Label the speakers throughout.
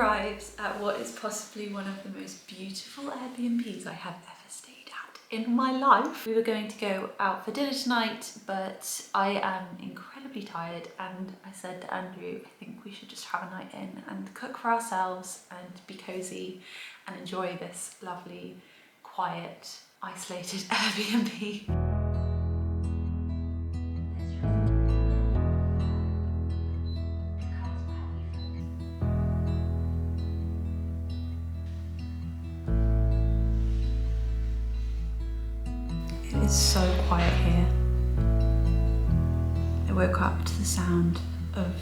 Speaker 1: arrived at what is possibly one of the most beautiful Airbnbs I have ever stayed at in my life. We were going to go out for dinner tonight, but I am incredibly tired, and I said to Andrew, I think we should just have a night in and cook for ourselves and be cozy and enjoy this lovely, quiet, isolated Airbnb. It is so quiet here. I woke up to the sound of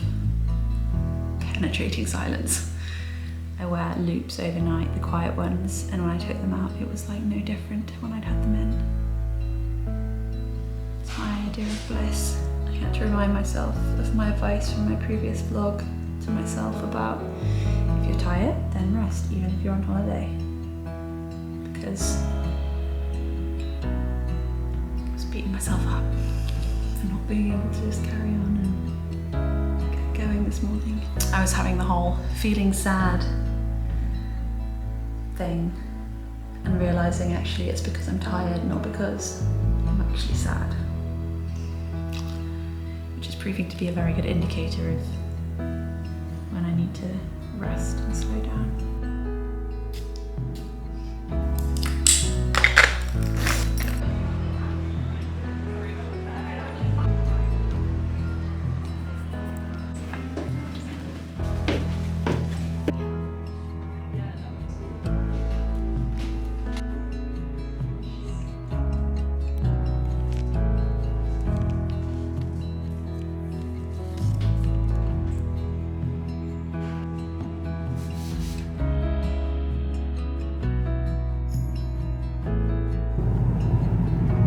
Speaker 1: penetrating silence. I wear loops overnight, the quiet ones, and when I took them out, it was like no different to when I'd had them in. It's my idea of bliss. I had to remind myself of my advice from my previous vlog to myself about if you're tired, then rest, even if you're on holiday. Because beating myself up for not being able to just carry on and get going this morning. I was having the whole feeling sad thing and realising actually it's because I'm tired, not because I'm actually sad. Which is proving to be a very good indicator of when I need to rest and slow down.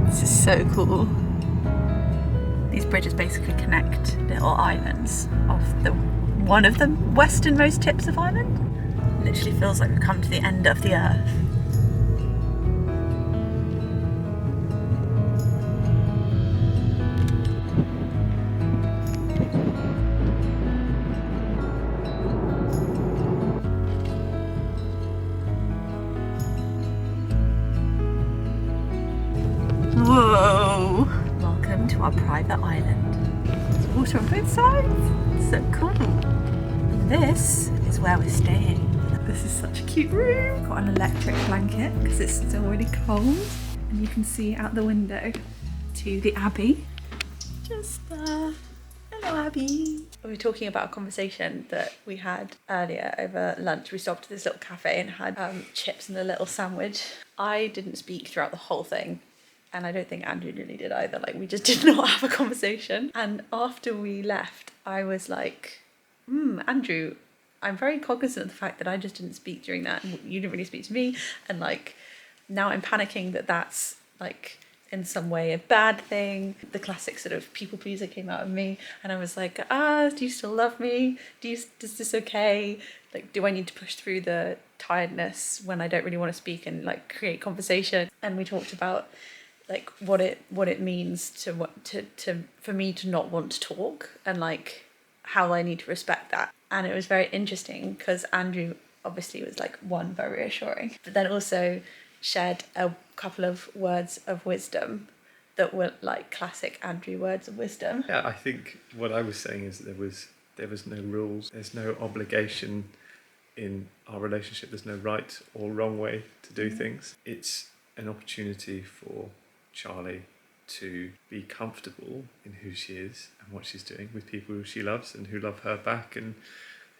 Speaker 1: This is so cool. These bridges basically connect little islands off one of the westernmost tips of Ireland. It literally feels like we've come to the end of the earth. Whoa! Welcome to our private island. There's water on both sides. So cool. This is where we're staying. This is such a cute room. Got an electric blanket because it's still really cold. And you can see out the window to the Abbey. Just there. Hello, Abbey. We were talking about a conversation that we had earlier over lunch. We stopped at this little cafe and had chips and a little sandwich. I didn't speak throughout the whole thing. And I don't think Andrew really did either. Like, we just did not have a conversation. And after we left, I was like, Andrew, I'm very cognizant of the fact that I just didn't speak during that. And you didn't really speak to me. And like, now I'm panicking that that's like in some way a bad thing. The classic sort of people pleaser came out of me. And I was like, do you still love me? Is this okay? Like, do I need to push through the tiredness when I don't really want to speak and like create conversation? And we talked about like what it means for me to not want to talk, and like how I need to respect that. And it was very interesting because Andrew obviously was like very reassuring, but then also shared a couple of words of wisdom that were like classic Andrew words of wisdom.
Speaker 2: Yeah, I think what I was saying is there was no rules, there's no obligation in our relationship, there's no right or wrong way to do things. It's an opportunity for Charlie to be comfortable in who she is and what she's doing with people who she loves and who love her back, and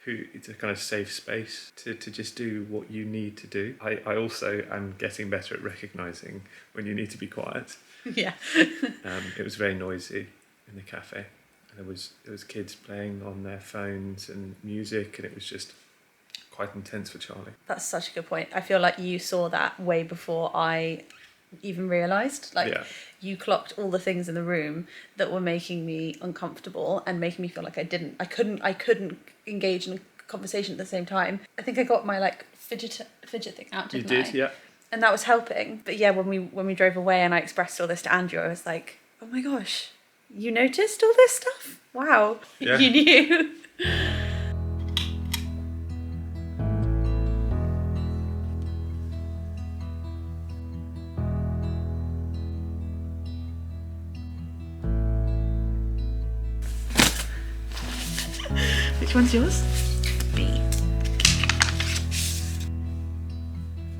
Speaker 2: who it's a kind of safe space to just do what you need to do. I also am getting better at recognising when you need to be quiet.
Speaker 1: Yeah.
Speaker 2: It was very noisy in the cafe, and there was kids playing on their phones and music, and it was just quite intense for Charlie. That's
Speaker 1: such a good point. I feel like you saw that way before I even realised. You clocked all the things in the room that were making me uncomfortable and making me feel like I couldn't engage in a conversation at the same time. I think I got my like fidget thing out, didn't I?
Speaker 2: You did, yeah.
Speaker 1: And that was we But yeah, when we drove away and I expressed all this to Andrew, I was like, oh my gosh, you noticed all this stuff? Wow, yeah. You knew. Which one's yours? B.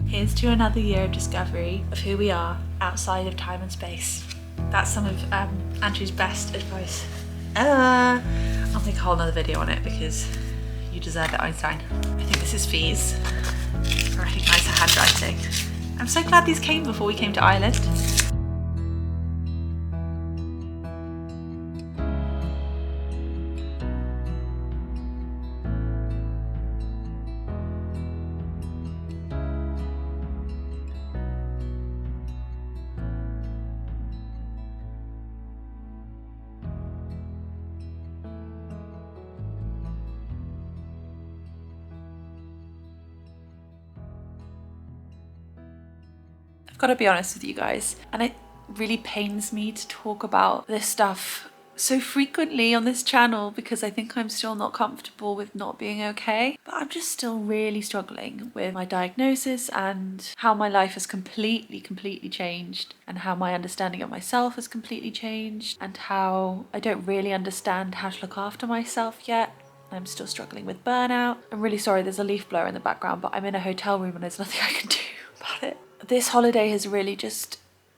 Speaker 1: Here's to another year of discovery of who we are outside of time and space. That's some of Andrew's best advice. I'll make a whole nother video on it because you deserve it, Einstein. I think this is Fee's. I recognise her handwriting. I'm so glad these came before we came to Ireland. I've got to be honest with you guys, and it really pains me to talk about this stuff so frequently on this channel because I think I'm still not comfortable with not being okay. But I'm just still really struggling with my diagnosis and how my life has completely changed, and how my understanding of myself has completely changed, and how I don't really understand how to look after myself yet. I'm still struggling with burnout. I'm really sorry, there's a leaf blower in the background, but I'm in a hotel room and there's nothing I can do about it. This holiday has really just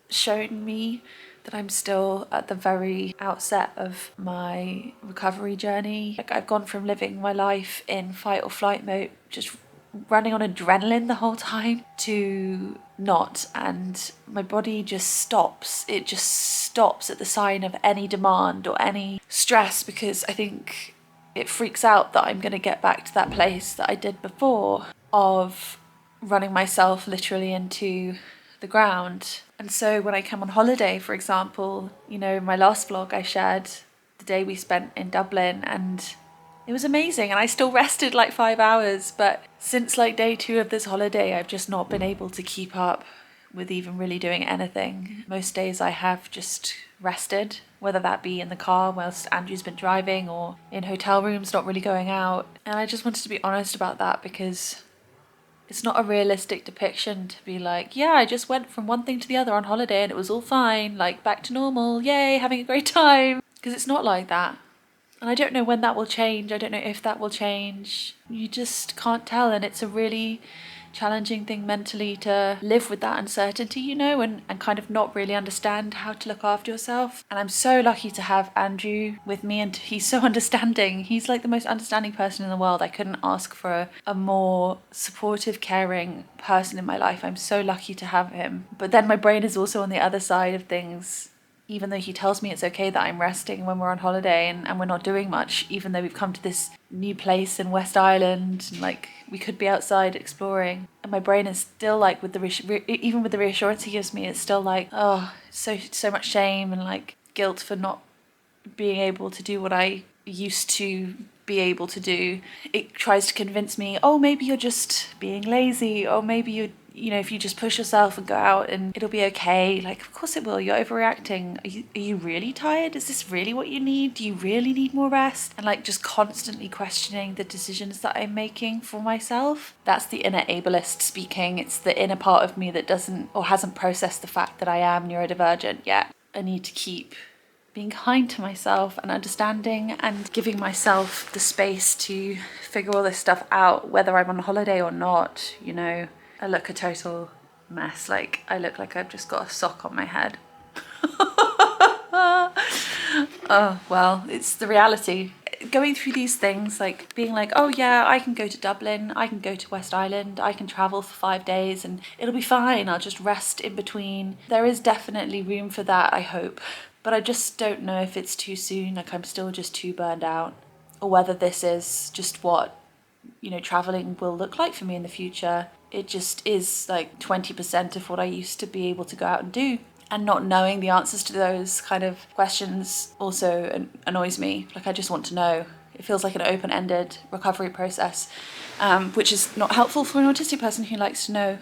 Speaker 1: shown me that I'm still at the very outset of my recovery journey. Like, I've gone from living my life in fight or flight mode, just running on adrenaline the whole time, to not, and my body just stops. It just stops at the sign of any demand or any stress, because I think it freaks out that I'm going to get back to that place that I did before of running myself literally into the ground. And so when I come on holiday, for example, you know, in my last vlog I shared the day we spent in Dublin, and it was amazing, and I still rested like 5 hours, but since like day 2 of this holiday I've just not been able to keep up with even really doing anything. Most days I have just rested, whether that be in the car whilst Andrew's been driving or in hotel rooms, not really going out. And I just wanted to be honest about that, because it's not a realistic depiction to be like, yeah, I just went from one thing to the other on holiday and it was all fine, like back to normal, yay, having a great time. Because it's not like that. And I don't know when that will change. I don't know if that will change. You just can't tell, and it's a really challenging thing mentally to live with that uncertainty, you know, and kind of not really understand how to look after yourself. And I'm so lucky to have Andrew with me, and he's so understanding. He's like the most understanding person in the world. I couldn't ask for a more supportive, caring person in my life. I'm so lucky to have him. But then my brain is also on the other side of things. Even though he tells me it's okay that I'm resting when we're on holiday and we're not doing much, even though we've come to this new place in West Island and like we could be outside exploring, and my brain is still like, with the even with the reassurance he gives me, it's still like, oh, so much shame and like guilt for not being able to do what I used to be able to do. It tries to convince me, oh, maybe you're just being lazy, or maybe you know, if you just push yourself and go out and it'll be okay. Like, of course it will. You're overreacting. Are you really tired? Is this really what you need? Do you really need more rest? And like just constantly questioning the decisions that I'm making for myself. That's the inner ableist speaking. It's the inner part of me that doesn't or hasn't processed the fact that I am neurodivergent yet. I need to keep being kind to myself and understanding and giving myself the space to figure all this stuff out, whether I'm on holiday or not, you know. I look a total mess. Like, I look like I've just got a sock on my head. Oh, well, it's the reality. Going through these things, like being like, oh yeah, I can go to Dublin, I can go to West Island, I can travel for 5 days and it'll be fine. I'll just rest in between. There is definitely room for that, I hope. But I just don't know if it's too soon, like I'm still just too burned out, or whether this is just what, you know, traveling will look like for me in the future. It just is like 20% of what I used to be able to go out and do. And not knowing the answers to those kind of questions also annoys me. Like, I just want to know. It feels like an open-ended recovery process, which is not helpful for an autistic person who likes to know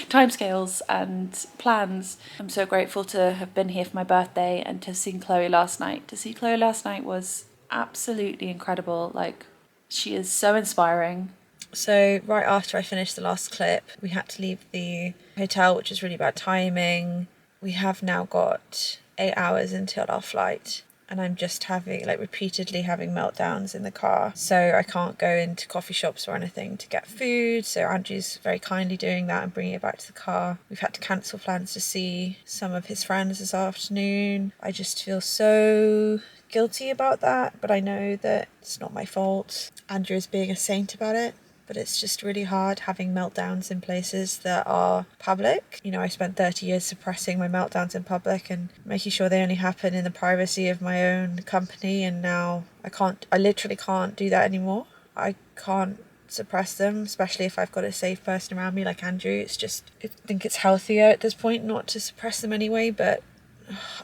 Speaker 1: timescales and plans. I'm so grateful to have been here for my birthday and to have seen Chloe last night. To see Chloe last night was absolutely incredible. Like, she is so inspiring. So right after I finished the last clip, we had to leave the hotel, which is really bad timing. We have now got 8 hours until our flight. and I'm just repeatedly having meltdowns in the car. So I can't go into coffee shops or anything to get food. So Andrew's very kindly doing that and bringing it back to the car. We've had to cancel plans to see some of his friends this afternoon. I just feel so guilty about that, but I know that it's not my fault. Andrew is being a saint about it. But it's just really hard having meltdowns in places that are public. I spent 30 years suppressing my meltdowns in public and making sure they only happen in the privacy of my own company, and now I literally can't do that anymore. I can't suppress them, especially if I've got a safe person around me like Andrew. I think it's healthier at this point not to suppress them anyway, but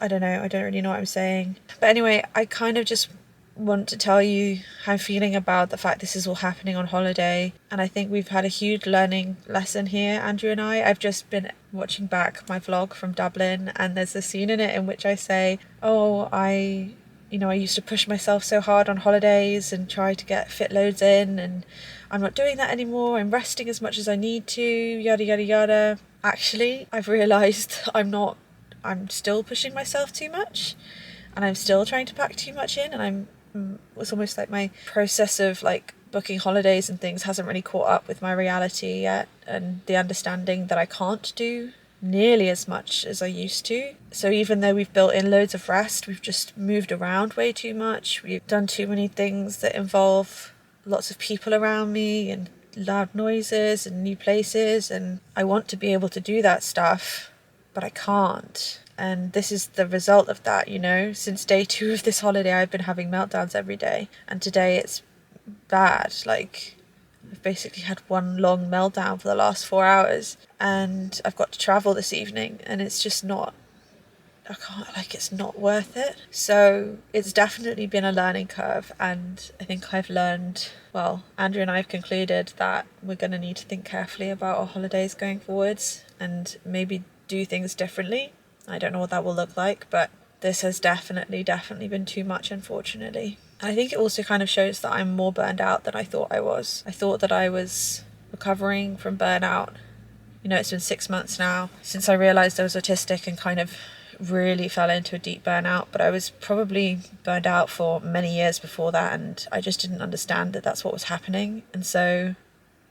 Speaker 1: I don't know. I don't really know what I'm saying. But anyway, I kind of just want to tell you how I'm feeling about the fact this is all happening on holiday, and I think we've had a huge learning lesson here, Andrew and I. I've just been watching back my vlog from Dublin, and there's a scene in it in which I say, I used to push myself so hard on holidays and try to get fit loads in, and I'm not doing that anymore. I'm resting as much as I need to, yada yada yada. Actually, I've realised I'm still pushing myself too much, and I'm still trying to pack too much in, and it's almost like my process of booking holidays and things hasn't really caught up with my reality yet, and the understanding that I can't do nearly as much as I used to. So even though we've built in loads of rest, we've just moved around way too much. We've done too many things that involve lots of people around me and loud noises and new places, and I want to be able to do that stuff, but I can't. And this is the result of that, Since day 2 of this holiday, I've been having meltdowns every day. And today it's bad. I've basically had one long meltdown for the last 4 hours. And I've got to travel this evening. And it's just it's not worth it. So it's definitely been a learning curve. And I think Andrew and I have concluded that we're going to need to think carefully about our holidays going forwards and maybe do things differently. I don't know what that will look like, but this has definitely been too much, unfortunately. And I think it also kind of shows that I'm more burned out than I thought I was. I thought that I was recovering from burnout. It's been 6 months now since I realised I was autistic and kind of really fell into a deep burnout, but I was probably burned out for many years before that, and I just didn't understand that that's what was happening. And so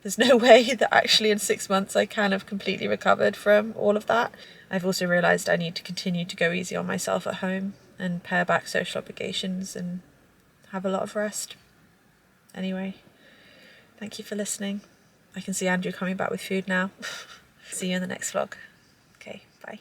Speaker 1: there's no way that actually in 6 months I can have completely recovered from all of that. I've also realised I need to continue to go easy on myself at home and pare back social obligations and have a lot of rest. Anyway, thank you for listening. I can see Andrew coming back with food now. See you in the next vlog. Okay, bye.